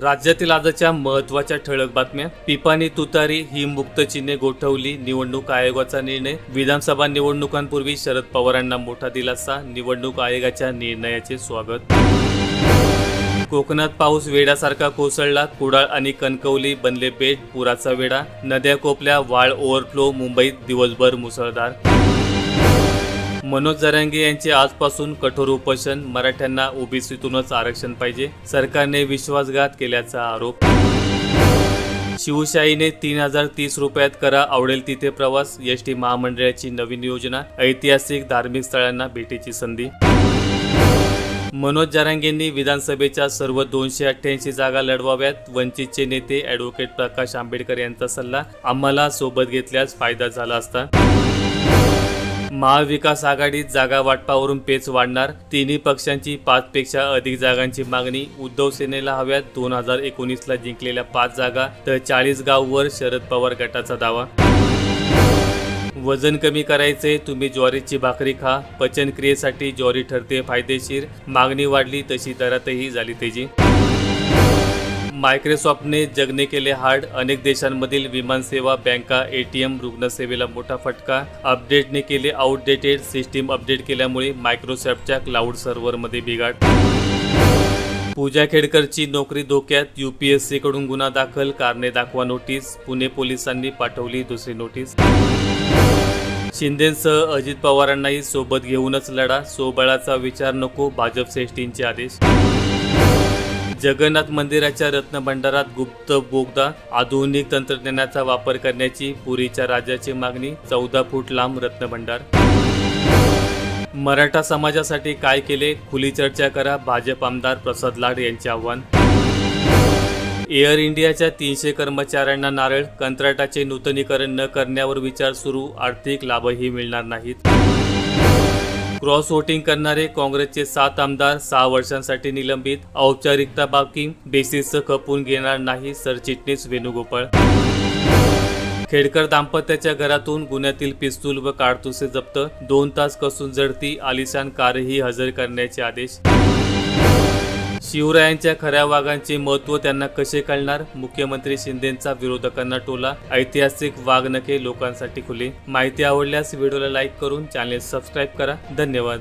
राज्यातील आजच्या महत्त्वाच्या ठळक बातम्या। पिपाणी तुतारी ही मुक्त चिन्हे गोठवली, निवडणूक आयोगाचा निर्णय। विधानसभा निवडणुकांपूर्वी शरद पवारांना मोठा दिलासा, निवडणूक आयोगाच्या निर्णयाचे स्वागत। कोकणात पाऊस वेड्यासारखा कोसळला, कुडाळ आणि कणकवली बनले बेट, पुराचा वेढा। नद्या कोपल्या, वाळ ओव्हरफ्लो, मुंबईत दिवसभर मुसळधार। मनोज जरांगे यांचे आजपासून कठोर उपोषण, मराठ्यांना ओबीसीतूनच आरक्षण पाहिजे, सरकारने विश्वासघात केल्याचा आरोप। शिवशाहीने 3030 रुपयात करा आवडेल तिथे प्रवास, एसटी महामंडळाची नवीन योजना, ऐतिहासिक धार्मिक स्थळांना भेटीची संधी। मनोज जरांगेंनी विधानसभेच्या सर्व 288 जागा लढवाव्यात, वंचितचे नेते ॲडव्होकेट प्रकाश आंबेडकर यांचा सल्ला, आम्हाला सोबत घेतल्यास फायदा झाला असता। महाविकास आघाडीत जागा वाटपावरून पेच वाढणार, तिन्ही पक्षांची 5 पेक्षा अधिक जागांची मागणी, उद्धव सेनेला हव्यात 2019ला जिंकलेल्या 5 जागा, तर 40 गाववर शरद पवार गटाचा दावा। वजन कमी करायचे, तुम्ही ज्वारीची भाकरी खा, पचनक्रियेसाठी ज्वारी ठरते फायदेशीर, मागणी वाढली तशी दरातही झाली तेजी। मायक्रोसॉफ्टने जगने केले हार्ड, अनेक देशांमधील विमानसेवा, बँका, एटीएम, रुग्णसेवेला मोठा फटका, अपडेटने केले आउटडेटेड, सिस्टीम अपडेट केल्यामुळे मायक्रोसॉफ्टच्या क्लाउड सर्व्हरमध्ये बिघाड। पूजा खेडकरची नोकरी धोक्यात, यूपीएससीकडून गुन्हा दाखल, कारणे दाखवा नोटीस, पुणे पोलिसांनी पाठवली दुसरी नोटीस। शिंदेंसह अजित पवारांनाही सोबत घेऊनच लढा, स्वबळाचा विचार नको, भाजप श्रेष्ठींचे आदेश। जगन्नाथ मंदिराच्या रत्नभंडारात गुप्त बोगदा, आधुनिक तंत्रज्ञानाचा वापर करण्याची पुरीच्या राजाची मागणी, 14 फूट लांब रत्नभंडार। मराठा समाजासाठी काय केले, खुली चर्चा करा, भाजप आमदार प्रसाद लाड यांचे आव्हान। एअर इंडियाच्या 300 कर्मचाऱ्यांना नारळ, कंत्राटाचे नूतनीकरण न करण्यावर विचार सुरू, आर्थिक लाभही मिळणार नाहीत। क्रॉस वोटिंग करणारे काँग्रेसचे 7 आमदार 6 वर्षांसाठी निलंबित, औपचारिकता बाकी, बेसिसचं खपवून घेणार नाही, सरचिटणीस वेणुगोपाळ। खेडकर दाम्पत्याच्या घरातून गुन्ह्यातील पिस्तूल व काडतुसे जप्त, 2 तास कसून जडती, आलिशान कारही हजर करण्याचे आदेश। शिवरायांच्या खऱ्या वाघांचे महत्त्व त्यांना कसे कळणार, मुख्यमंत्री शिंदेंचा विरोधकांना टोला, ऐतिहासिक वाघ नखे लोकांसाठी खुले। माहिती आवडल्यास व्हिडिओला लाईक करून चॅनेल सबस्क्राईब करा। धन्यवाद।